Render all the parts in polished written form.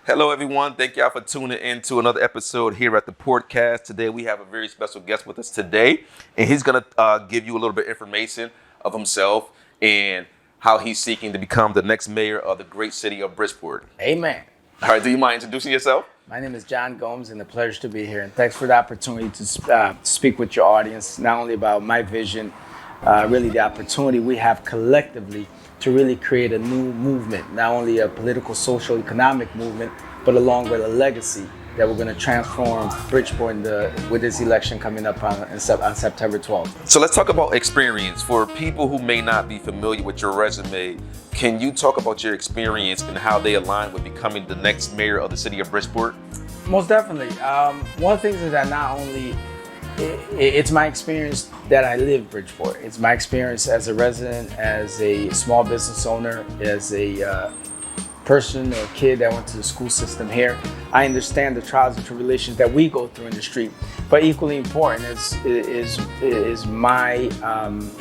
Hello, everyone. Thank y'all for tuning in to another episode here at the Portcast. Today, we have a very special guest with us today, and he's going to give you a little bit of information of himself and how he's seeking to become the next mayor of the great city of Bridgeport. Amen. All right, do you mind introducing yourself? My name is John Gomes, and a pleasure to be here. And thanks for the opportunity to speak with your audience, not only about my vision, really the opportunity we have collectively to really create a new movement, not only a political, social, economic movement, but along with a legacy that we're going to transform Bridgeport with this election coming up on September 12th. So let's talk about experience. For people who may not be familiar with your resume, can you talk about your experience and how they align with becoming the next mayor of the city of Bridgeport? Most definitely. One of the things is that not only it's my experience that I live Bridgeport. It's my experience as a resident, as a small business owner, as a person or kid that went to the school system here. I understand the trials and tribulations that we go through in the street, but equally important is my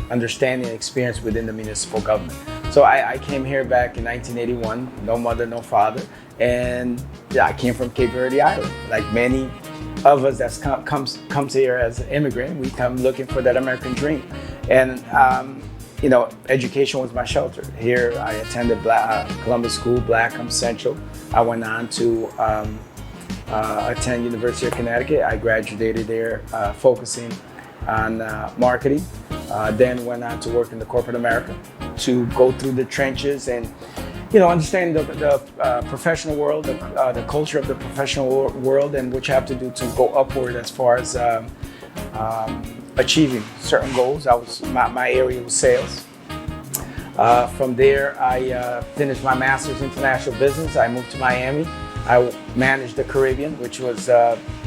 understanding and experience within the municipal government. So I came here back in 1981, no mother, no father, and I came from Cape Verde Island. Like many of us that comes here as an immigrant, we come looking for that American dream. And education was my shelter. Here I attended Columbus School, Blackham Central. I went on to attend University of Connecticut. I graduated there focusing on marketing. Then went on to work in the corporate America to go through the trenches and understand the professional world, the culture of the professional world, and what you have to do to go upward as far as achieving certain goals. My area was sales. From there, I finished my master's in international business. I moved to Miami. I managed the Caribbean, which was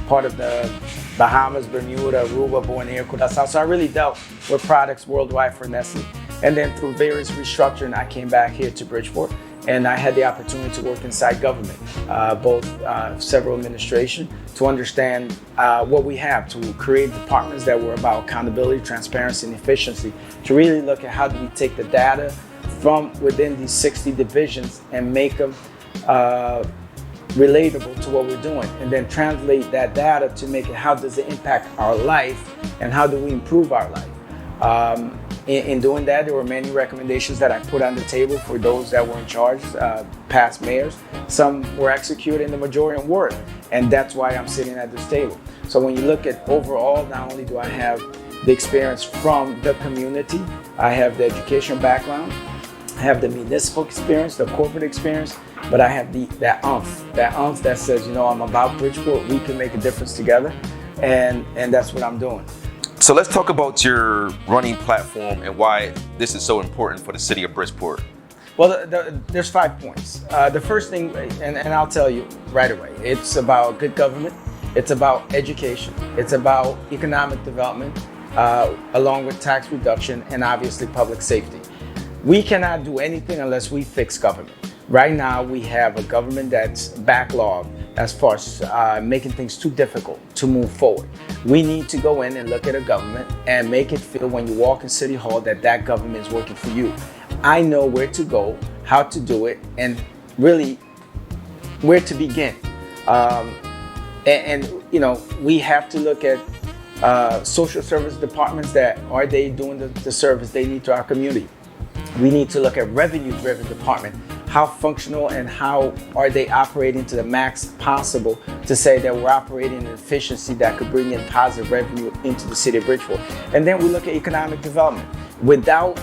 part of the Bahamas, Bermuda, Aruba, Borneo, Curaçao. So I really dealt with products worldwide for Nestle. And then through various restructuring, I came back here to Bridgeport, and I had the opportunity to work inside government, both several administration, to understand what we have, to create departments that were about accountability, transparency, and efficiency, to really look at how do we take the data from within these 60 divisions and make them relatable to what we're doing, and then translate that data to make it, how does it impact our life and how do we improve our life? In doing that, there were many recommendations that I put on the table for those that were in charge, past mayors. Some were executed and the majority weren't, and that's why I'm sitting at this table. So when you look at overall, not only do I have the experience from the community, I have the education background, I have the municipal experience, the corporate experience, but I have that oomph that says, I'm about Bridgeport, we can make a difference together, and that's what I'm doing. So let's talk about your running platform and why this is so important for the city of Bridgeport. Well, there's 5 points. The first thing, and I'll tell you right away, it's about good government, it's about education, it's about economic development, along with tax reduction and obviously public safety. We cannot do anything unless we fix government. Right now, we have a government that's backlogged as far as making things too difficult to move forward. We need to go in and look at a government and make it feel when you walk in City Hall that government is working for you. I know where to go, how to do it, and really where to begin. We have to look at social service departments that are they doing the service they need to our community. We need to look at revenue-driven department. How functional and how are they operating to the max possible to say that we're operating in efficiency that could bring in positive revenue into the city of Bridgeport. And then we look at economic development. Without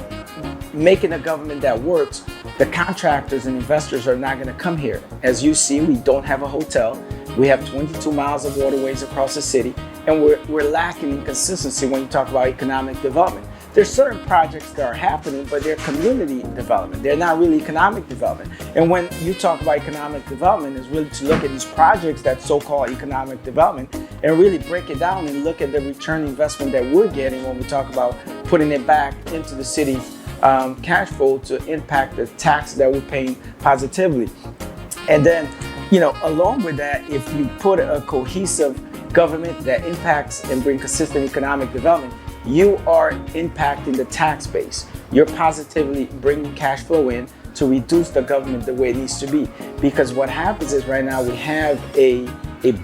making a government that works, the contractors and investors are not going to come here. As you see, we don't have a hotel. We have 22 miles of waterways across the city, and we're lacking in consistency when you talk about economic development. There's certain projects that are happening, but they're community development. They're not really economic development. And when you talk about economic development, it's really to look at these projects that so-called economic development and really break it down and look at the return investment that we're getting when we talk about putting it back into the city's cash flow to impact the tax that we're paying positively. And then, along with that, if you put a cohesive government that impacts and bring consistent economic development, you are impacting the tax base. You're positively bringing cash flow in to reduce the government the way it needs to be. Because what happens is right now we have a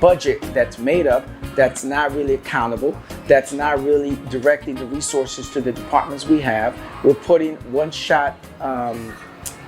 budget that's made up, that's not really accountable, that's not really directing the resources to the departments we have. We're putting one-shot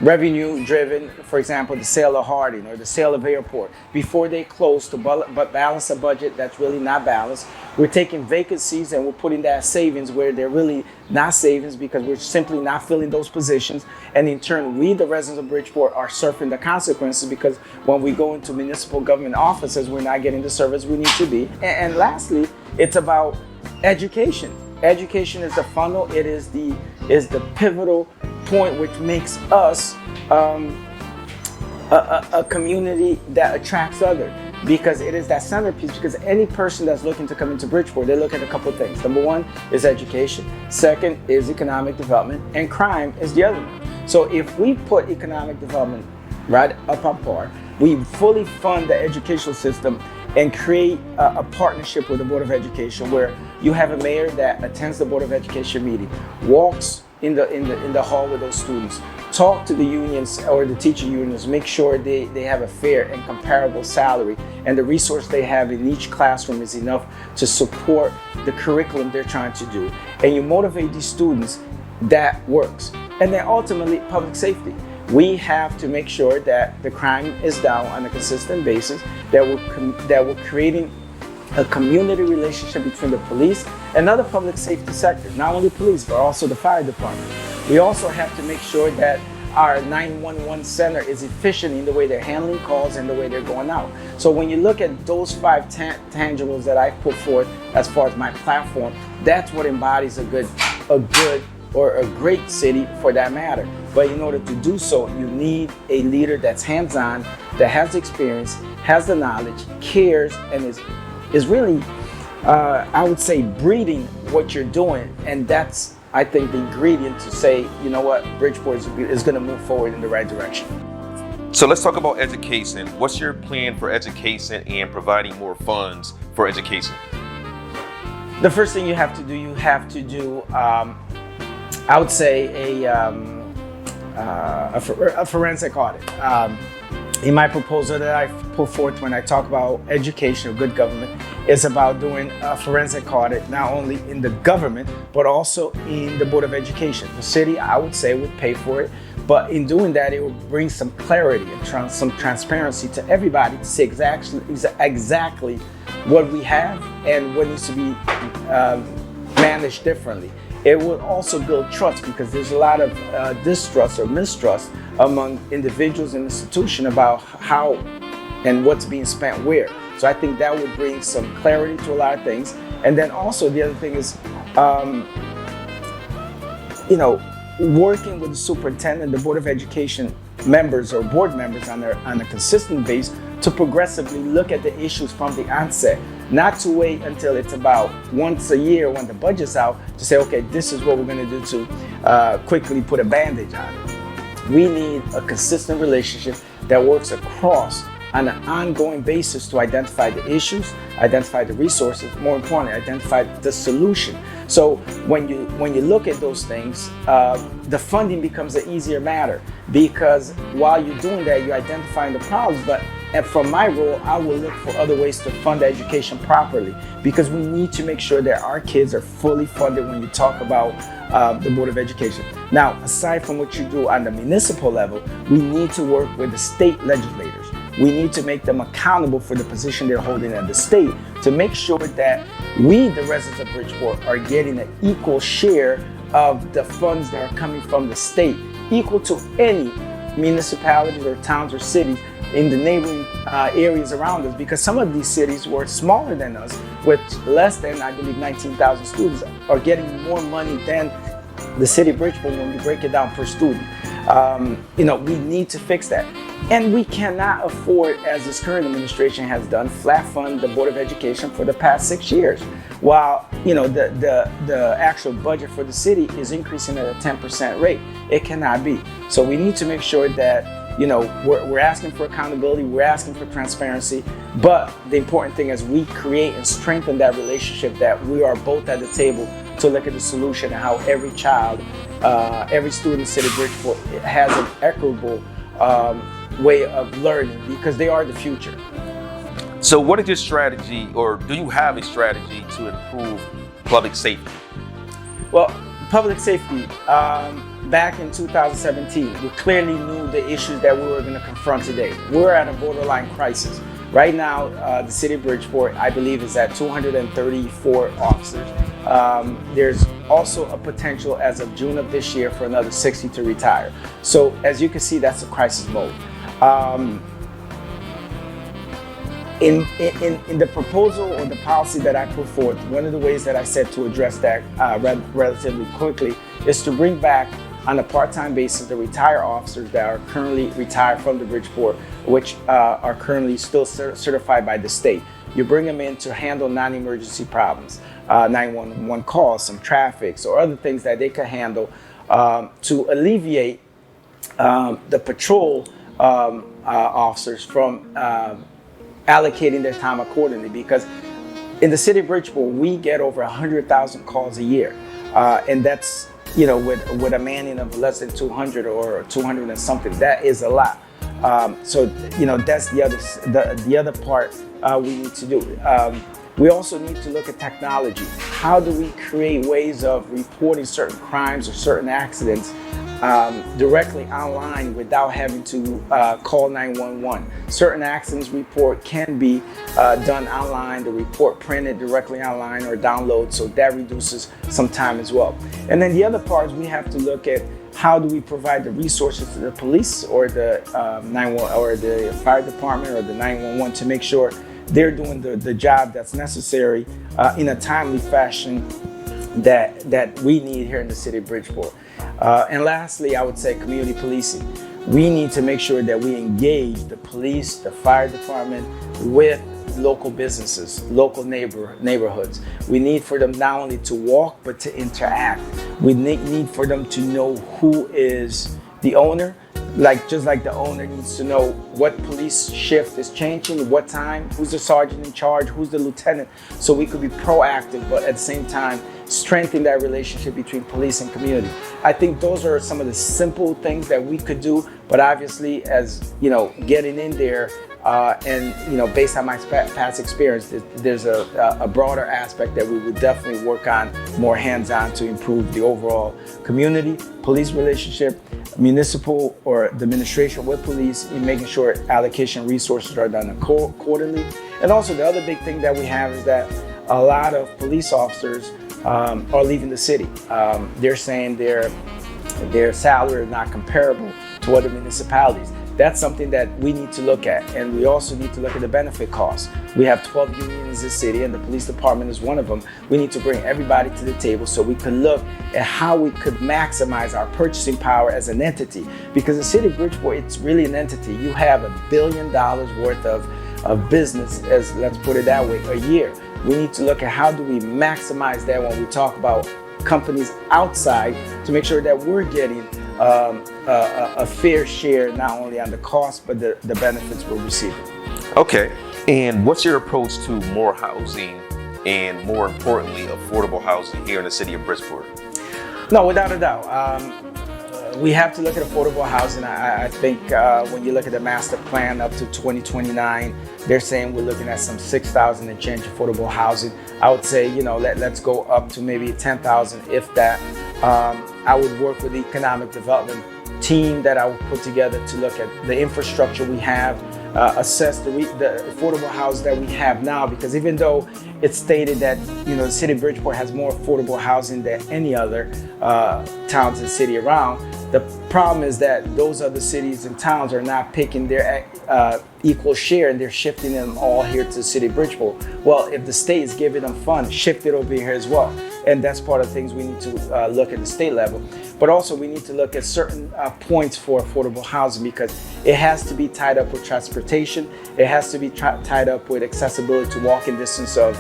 revenue driven, for example, the sale of Harding or the sale of Airport, before they close to balance a budget that's really not balanced. We're taking vacancies and we're putting that savings where they're really not savings, because we're simply not filling those positions. And in turn, we, the residents of Bridgeport, are suffering the consequences, because when we go into municipal government offices, we're not getting the service we need to be. And lastly, it's about education. Education is the funnel. It is the pivotal point which makes us a community that attracts others, because it is that centerpiece. Because any person that's looking to come into Bridgeport, they look at a couple of things. Number one is education. Second is economic development, and crime is the other one. So if we put economic development right up on par, we fully fund the educational system and create a partnership with the Board of Education, where you have a mayor that attends the Board of Education meeting, walks in the hall with those students, talk to the unions or the teacher unions, make sure they have a fair and comparable salary, and the resource they have in each classroom is enough to support the curriculum they're trying to do. And you motivate these students, that works. And then ultimately, public safety. We have to make sure that the crime is down on a consistent basis, that we're creating a community relationship between the police and other public safety sectors, not only police, but also the fire department. We also have to make sure that our 911 center is efficient in the way they're handling calls and the way they're going out. So when you look at those five tangibles that I put forth as far as my platform, that's what embodies a good or a great city for that matter. But in order to do so, you need a leader that's hands-on, that has experience, has the knowledge, cares, and is really, I would say, breeding what you're doing. And that's, I think, the ingredient to say, you know what, Bridgeport is going to move forward in the right direction. So let's talk about education. What's your plan for education and providing more funds for education? The first thing you have to do, I would say, a forensic audit. In my proposal that I put forth when I talk about education or good government, is about doing a forensic audit, not only in the government, but also in the Board of Education. The city, I would say, would pay for it, but in doing that, it will bring some clarity and some transparency to everybody to see exactly what we have and what needs to be managed differently. It will also build trust, because there's a lot of distrust or mistrust among individuals and institutions about how and what's being spent where. So I think that would bring some clarity to a lot of things. And then also the other thing is, working with the superintendent, the Board of Education members or board members on a consistent base to progressively look at the issues from the onset, not to wait until it's about once a year when the budget's out to say, okay, this is what we're going to do to quickly put a bandage on it. We need a consistent relationship that works across on an ongoing basis to identify the issues, identify the resources, more importantly, identify the solution. So when you look at those things, the funding becomes an easier matter, because while you're doing that, you're identifying the problems. But from my role, I will look for other ways to fund education properly, because we need to make sure that our kids are fully funded when you talk about the Board of Education. Now, aside from what you do on the municipal level, we need to work with the state legislators. We need to make them accountable for the position they're holding at the state, to make sure that we, the residents of Bridgeport, are getting an equal share of the funds that are coming from the state, equal to any municipalities or towns or cities in the neighboring areas around us, because some of these cities were smaller than us, with less than, I believe, 19,000 students, are getting more money than the city of Bridgeport when we break it down per student. We need to fix that. And we cannot afford, as this current administration has done, flat fund the Board of Education for the past 6 years, while the actual budget for the city is increasing at a 10% rate. It cannot be. So we need to make sure that we're asking for accountability, we're asking for transparency, but the important thing is we create and strengthen that relationship, that we are both at the table to look at the solution and how every child every student in the city of Bridgeport has an equitable way of learning, because they are the future. So what is your strategy, or do you have a strategy to improve public safety? Well, public safety, back in 2017, we clearly knew the issues that we were going to confront today. We're at a borderline crisis. Right now, the city of Bridgeport, I believe, is at 234 officers. There's also a potential as of June of this year for another 60 to retire. So as you can see, that's a crisis mode. In the proposal or the policy that I put forth, one of the ways that I said to address that relatively quickly is to bring back on a part-time basis the retired officers that are currently retired from the Bridgeport, which are currently still certified by the state. You bring them in to handle non-emergency problems, 911 calls, some traffics, or other things that they can handle to alleviate the patrol officers from allocating their time accordingly. Because in the city of Bridgeport, we get over 100,000 calls a year, and that's, you know, with a manning of less than 200 or 200 and something, that is a lot. So, you know, that's the other part we need to do. We also need to look at technology. How do we create ways of reporting certain crimes or certain accidents directly online without having to call 911? Certain accidents report can be done online, the report printed directly online or download, so that reduces some time as well. And then the other part is we have to look at how do we provide the resources to the police or the 911 or the fire department or the 911 to make sure they're doing the job that's necessary in a timely fashion that we need here in the city of Bridgeport. And lastly, I would say community policing. We need to make sure that we engage the police, the fire department with local businesses, local neighborhoods. We need for them not only to walk, but to interact. We need for them to know who is the owner, just like the owner needs to know what police shift is changing, what time, who's the sergeant in charge, who's the lieutenant, so we could be proactive, but at the same time, strengthen that relationship between police and community. I think those are some of the simple things that we could do, but obviously, as you know, getting in there and you know, based on my past experience, there's a broader aspect that we would definitely work on more hands-on to improve the overall community, police relationship, municipal or the administration with police, in making sure allocation resources are done accordingly. And also the other big thing that we have is that a lot of police officers are leaving the city. They're saying their salary is not comparable to other municipalities. That's something that we need to look at. And we also need to look at the benefit costs. We have 12 unions in the city, and the police department is one of them. We need to bring everybody to the table so we can look at how we could maximize our purchasing power as an entity. Because the city of Bridgeport, it's really an entity. You have $1 billion worth of business, as let's put it that way, a year. We need to look at how do we maximize that when we talk about companies outside, to make sure that we're getting a fair share, not only on the cost, but the benefits we're receiving. Okay, and what's your approach to more housing and, more importantly, affordable housing here in the city of Bridgeport? No, without a doubt. We have to look at affordable housing. I think when you look at the master plan up to 2029, they're saying we're looking at some 6,000 and change affordable housing. I would say, you know, let's go up to maybe 10,000, if that. I would work with the economic development team that I would put together to look at the infrastructure we have, assess the affordable housing that we have now, because even though it's stated that, you know, the city of Bridgeport has more affordable housing than any other towns and city around, the problem is that those other cities and towns are not picking their equal share, and they're shifting them all here to the city of Bridgeport. Well, if the state is giving them funds, shift it over here as well. And that's part of the things we need to look at the state level. But also we need to look at certain points for affordable housing, because it has to be tied up with transportation. It has to be tied up with accessibility to walking distance of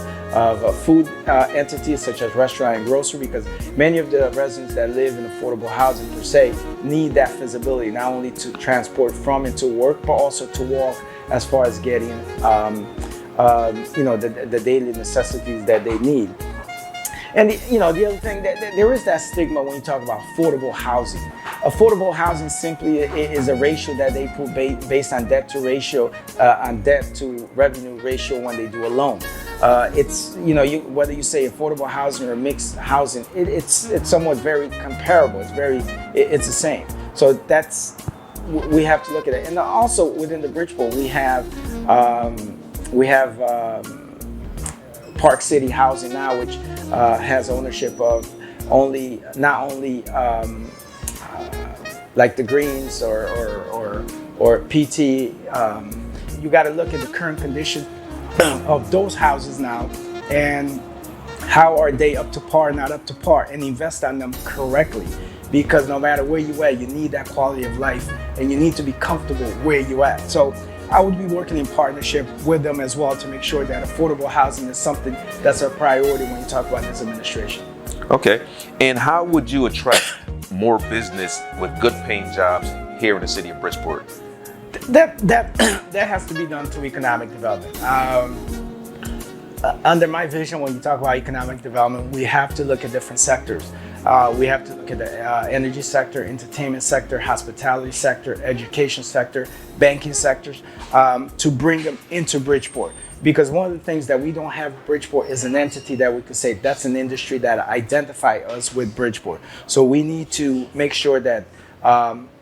food entities such as restaurant and grocery, because many of the residents that live in affordable housing per se need that feasibility, not only to transport from and to work, but also to walk as far as getting you know, the daily necessities that they need. And the other thing that there is that stigma when you talk about affordable housing. Affordable housing simply is a ratio that they put based on debt to ratio, on debt to revenue ratio when they do a loan. It's whether you say affordable housing or mixed housing, it's somewhat very comparable. It's the same. So we have to look at it. And also within the Bridgeport, we have Park City Housing now, which has ownership of not only like the Greens or PT. You got to look at the current condition of those houses now, and how are they up to par, not up to par, and invest on them correctly. Because no matter where you at, you need that quality of life, and you need to be comfortable where you at. So I would be working in partnership with them as well to make sure that affordable housing is something that's a priority when you talk about this administration. Okay. And how would you attract more business with good paying jobs here in the city of Bridgeport? That has to be done through economic development. Under my vision, when you talk about economic development, we have to look at different sectors. We have to look at the energy sector, entertainment sector, hospitality sector, education sector, banking sectors, to bring them into Bridgeport. Because one of the things that we don't have in Bridgeport is an entity that we could say that's an industry that identify us with Bridgeport. So we need to make sure that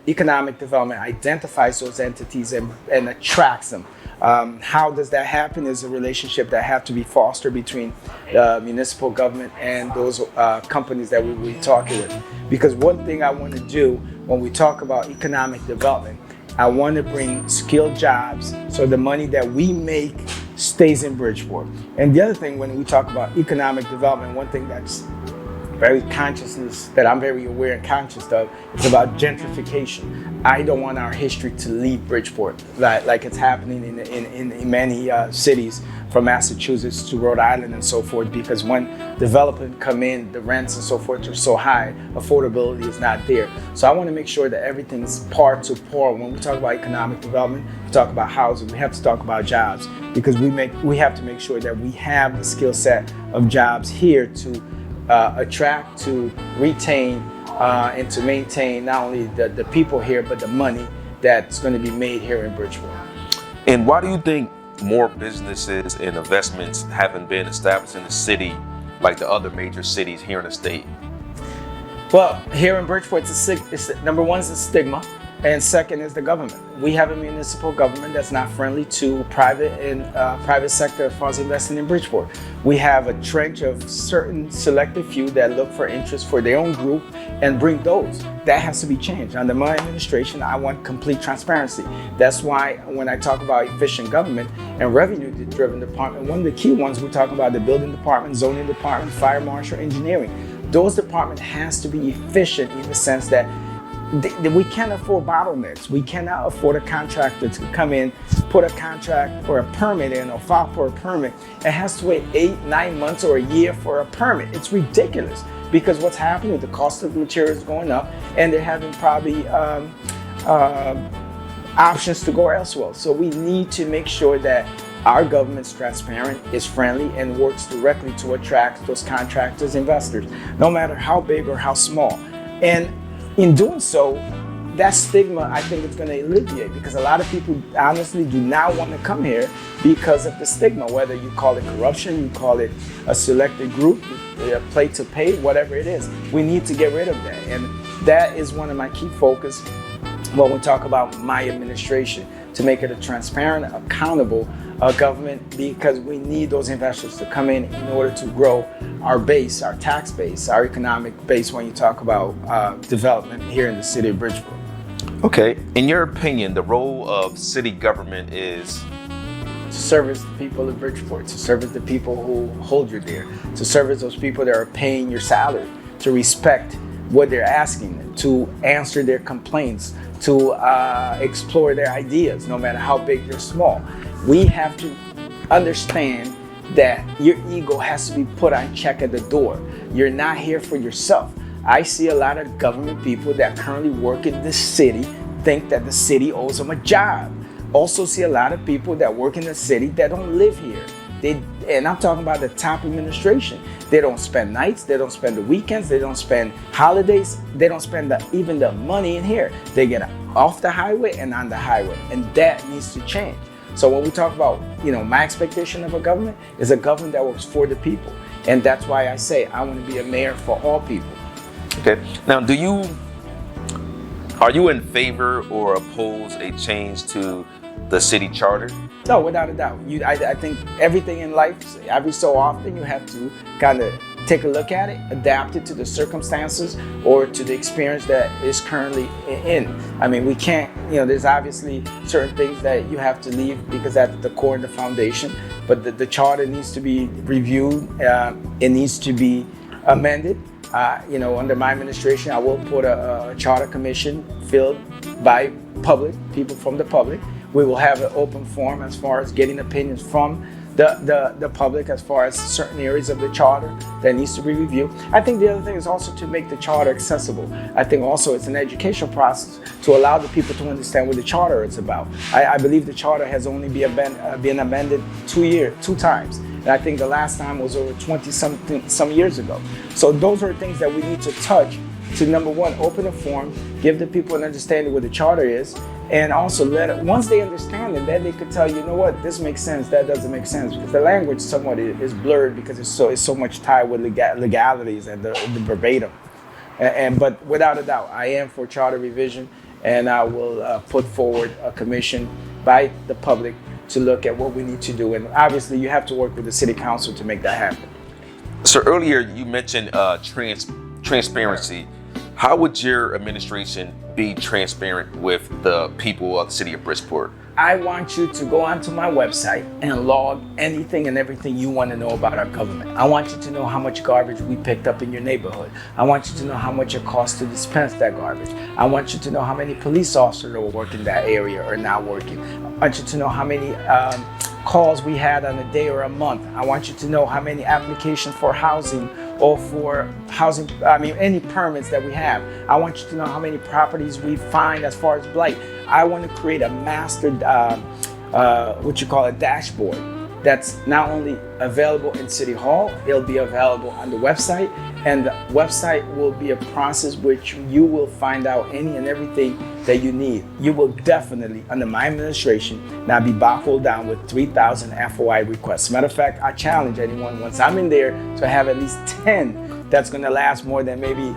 economic development identifies those entities and attracts them. How does that happen is a relationship that have to be fostered between municipal government and those companies that we will be talking with. Because one thing I want to do when we talk about economic development, I want to bring skilled jobs so the money that we make stays in Bridgeport. And the other thing when we talk about economic development, one thing that's that I'm very aware and conscious of, is about gentrification. I don't want our history to leave Bridgeport like it's happening in many cities from Massachusetts to Rhode Island and so forth, because when development come in, the rents and so forth are so high, affordability is not there. So I want to make sure that everything's par to par. When we talk about economic development, we talk about housing, we have to talk about jobs, because we have to make sure that we have the skill set of jobs here to attract, to retain, and to maintain not only the people here, but the money that's going to be made here in Bridgeport. And why do you think more businesses and investments haven't been established in the city like the other major cities here in the state? Well, here in Bridgeport, number one is the stigma, and second is the government. We have a municipal government that's not friendly to private sector as far as investing in Bridgeport. We have a trench of certain selected few that look for interest for their own group and bring those. That has to be changed. Under my administration, I want complete transparency. That's why when I talk about efficient government and revenue-driven department, one of the key ones we talk about the building department, zoning department, fire marshal, engineering. Those departments has to be efficient in the sense that we can't afford bottlenecks. We cannot afford a contractor to come in, put a contract or a permit in or file for a permit. It has to wait 8-9 months or a year for a permit. It's ridiculous, because what's happening, the cost of materials is going up, and they're having probably options to go elsewhere. So we need to make sure that our government's transparent, is friendly, and works directly to attract those contractors, investors, no matter how big or how small. And in doing so, that stigma, I think it's going to alleviate, because a lot of people honestly do not want to come here because of the stigma, whether you call it corruption, you call it a selected group, a play to pay, whatever it is. We need to get rid of that. And that is one of my key focus when we talk about my administration, to make it a transparent, accountable government, because we need those investors to come in order to grow our base, our tax base, our economic base when you talk about development here in the city of Bridgeport. Okay, in your opinion, the role of city government is? To service the people of Bridgeport, to service the people who hold you there, to service those people that are paying your salary, to respect what they're asking, to answer their complaints, to explore their ideas, no matter how big or small. We have to understand that your ego has to be put on check at the door. You're not here for yourself. I see a lot of government people that currently work in this city think that the city owes them a job. Also see a lot of people that work in the city that don't live here. And I'm talking about the top administration. They don't spend nights, they don't spend the weekends, they don't spend holidays, they don't spend even the money in here. They get off the highway and on the highway, and that needs to change. So when we talk about, my expectation of a government is a government that works for the people. And that's why I say I want to be a mayor for all people. Okay. Now, are you in favor or oppose a change to the city charter? No, without a doubt. I think everything in life, every so often, you have to kind of take a look at it, adapt it to the circumstances or to the experience that is currently in. I mean, we can't, there's obviously certain things that you have to leave because that's the core and the foundation, but the charter needs to be reviewed. It needs to be amended. Under my administration, I will put a charter commission filled by people from the public. We will have an open forum as far as getting opinions from the public as far as certain areas of the charter that needs to be reviewed. I think the other thing is also to make the charter accessible. I think also it's an educational process to allow the people to understand what the charter is about. I believe the charter has only been amended 2 times. And I think the last time was over some years ago. So those are things that we need to touch to, number one, open a forum, give the people an understanding what the charter is, and also once they understand it, then they could tell you know what, this makes sense, that doesn't make sense, because the language somewhat is blurred because it's so much tied with legalities and the verbatim. But without a doubt, I am for charter revision, and I will put forward a commission by the public to look at what we need to do. And obviously, you have to work with the city council to make that happen. So earlier you mentioned transparency. How would your administration be transparent with the people of the city of Bridgeport? I want you to go onto my website and log anything and everything you want to know about our government. I want you to know how much garbage we picked up in your neighborhood. I want you to know how much it costs to dispense that garbage. I want you to know how many police officers that work in that area are now working. I want you to know how many calls we had on a day or a month. I want you to know how many applications for housing or for housing, any permits that we have. I want you to know how many properties we find as far as blight. I want to create a master, a dashboard that's not only available in City Hall, it'll be available on the website, and the website will be a process which you will find out any and everything that you need. You will definitely, under my administration, not be boggled down with 3,000 FOI requests. Matter of fact, I challenge anyone once I'm in there to have at least 10 that's going to last more than maybe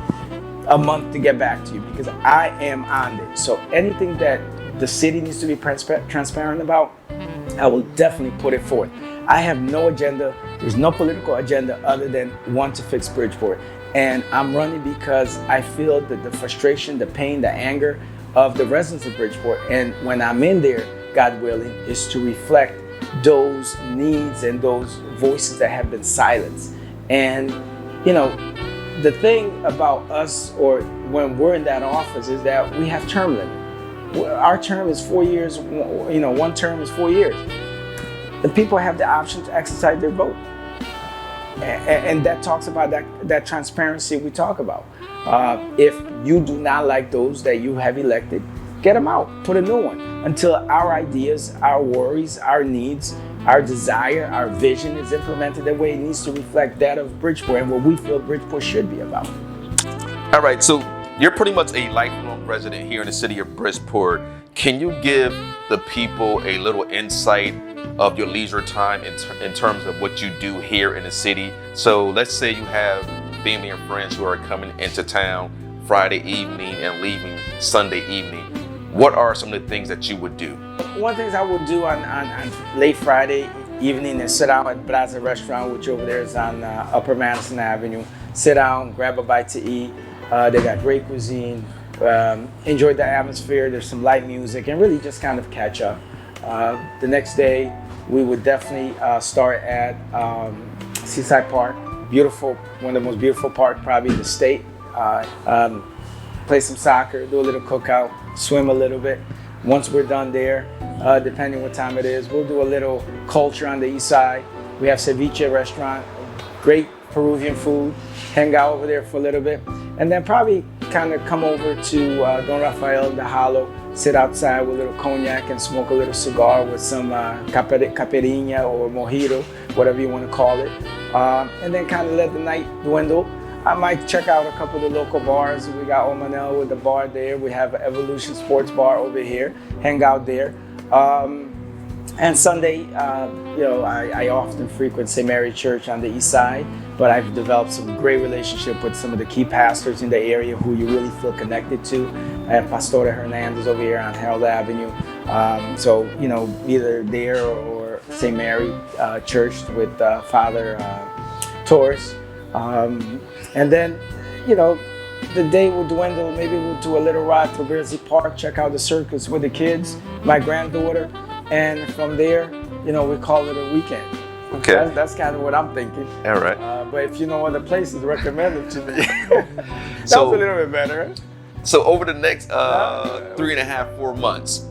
a month to get back to you, because I am on it. So anything that the city needs to be transparent about, I will definitely put it forth. I have no agenda. There's no political agenda other than want to fix Bridgeport. And I'm running because I feel that the frustration, the pain, the anger of the residents of Bridgeport, and when I'm in there, God willing, is to reflect those needs and those voices that have been silenced. And, the thing about us, or when we're in that office, is that we have term limit. Our term is 4 years, one term is 4 years. The people have the option to exercise their vote. And that talks about that transparency we talk about. If you do not like those that you have elected, get them out, put a new one, until our ideas, our worries, our needs, our desire, our vision is implemented the way it needs to reflect that of Bridgeport and what we feel Bridgeport should be about. All right, so you're pretty much a lifelong resident here in the city of Bridgeport. Can you give the people a little insight of your leisure time in terms of what you do here in the city? So let's say you have family and friends who are coming into town Friday evening and leaving Sunday evening. What are some of the things that you would do? One of the things I would do on late Friday evening is sit down at Plaza Restaurant, which over there is on Upper Madison Avenue. Sit down, grab a bite to eat. They got great cuisine. Enjoy the atmosphere. There's some light music, and really just kind of catch up. The next day, we would definitely start at Seaside Park. Beautiful, one of the most beautiful parks probably in the state. Play some soccer, do a little cookout, swim a little bit. Once we're done there, depending what time it is, we'll do a little culture on the east side. We have Ceviche restaurant, great Peruvian food, hang out over there for a little bit, and then probably kind of come over to Don Rafael, the Hollow, sit outside with a little cognac and smoke a little cigar with some caipirinha or mojito, whatever you want to call it, and then kind of let the night dwindle. I might check out a couple of the local bars. We got Omanel with the bar there. We have Evolution Sports Bar over here. Hang out there. And Sunday, I often frequent St. Mary Church on the east side, but I've developed some great relationship with some of the key pastors in the area who you really feel connected to. I have Pastora Hernandez over here on Harold Avenue. So, either there or St. Mary Church with Father Torres. And then, the day will dwindle. Maybe we'll do a little ride through Grizzly Park, check out the circus with the kids, my granddaughter. And from there, we call it a weekend. Okay. That's kind of what I'm thinking. All right. But if you know other places, recommend it to me. That was a little bit better. So over the next 3.5, 4 months,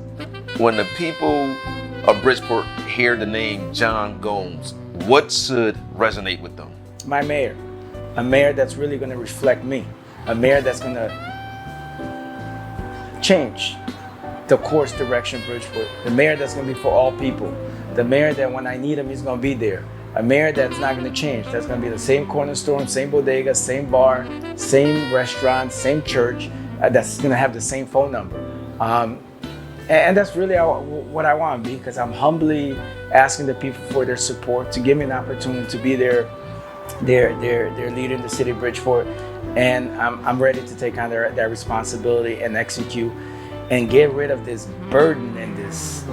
when the people of Bridgeport hear the name John Gomes, what should resonate with them? My mayor. A mayor that's really going to reflect me. A mayor that's going to change the course direction of Bridgeport. The mayor that's going to be for all people. The mayor that when I need him, he's going to be there. A mayor that's not going to change. That's going to be the same corner store, same bodega, same bar, same restaurant, same church. That's going to have the same phone number. And that's really what I want to be, because I'm humbly asking the people for their support, to give me an opportunity to be their leader in the city of Bridgeport. And I'm ready to take on that responsibility and execute and get rid of this burden and this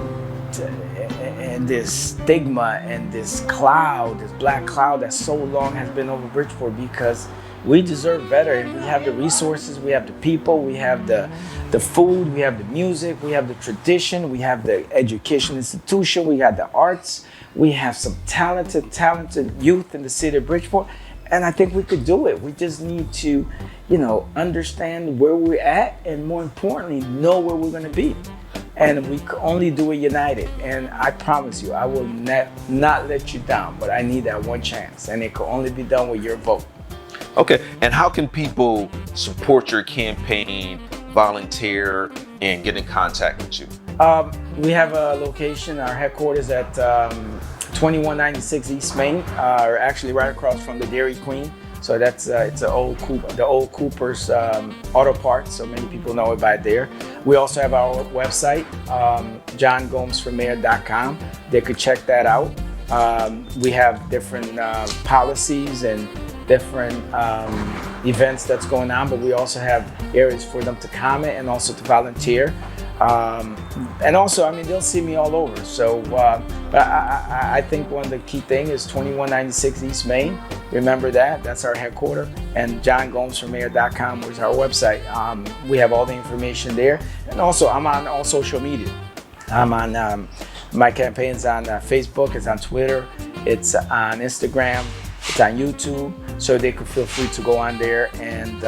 stigma and this cloud, this black cloud that so long has been over Bridgeport, because we deserve better. And we have the resources, we have the people, we have the food, we have the music, we have the tradition, we have the education institution, we have the arts, we have some talented youth in the city of Bridgeport. And I think we could do it. We just need to, understand where we're at, and more importantly, know where we're going to be. And we can only do it united. And I promise you, I will not let you down, but I need that one chance. And it can only be done with your vote. Okay. And how can people support your campaign, volunteer, and get in contact with you? We have a location, our headquarters at 2196 East Main, actually right across from the Dairy Queen. So that's it's the old Cooper's Auto Parts, so many people know it by there. We also have our website, johngomesformayor.com. They could check that out. We have different policies and different events that's going on, but we also have areas for them to comment and also to volunteer. And also, they'll see me all over. So, but I think one of the key thing is 2196 East Main. Remember that. That's our headquarters. And johngomesformayor.com is our website. We have all the information there. And also, I'm on all social media. I'm on my campaign's on Facebook. It's on Twitter. It's on Instagram. It's on YouTube. So they could feel free to go on there and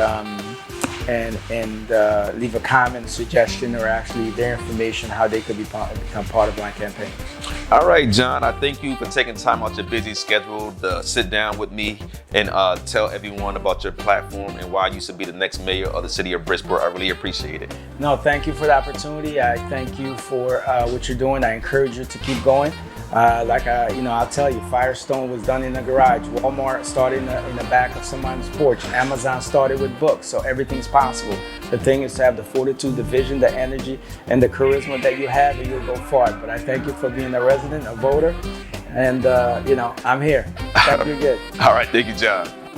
leave a comment, suggestion, or actually their information, how they could become part of my campaign. All right, John, I thank you for taking time out your busy schedule to sit down with me and tell everyone about your platform and why you should be the next mayor of the city of Bridgeport. I really appreciate it. No, thank you for the opportunity. I thank you for what you're doing. I encourage you to keep going. I'll tell you, Firestone was done in the garage. Walmart started in the back of someone's porch. Amazon started with books, so everything's possible. The thing is to have the fortitude, the vision, the energy, and the charisma that you have, and you'll go far. But I thank you for being a resident, a voter, and I'm here. Thank you again. All right, thank you, John.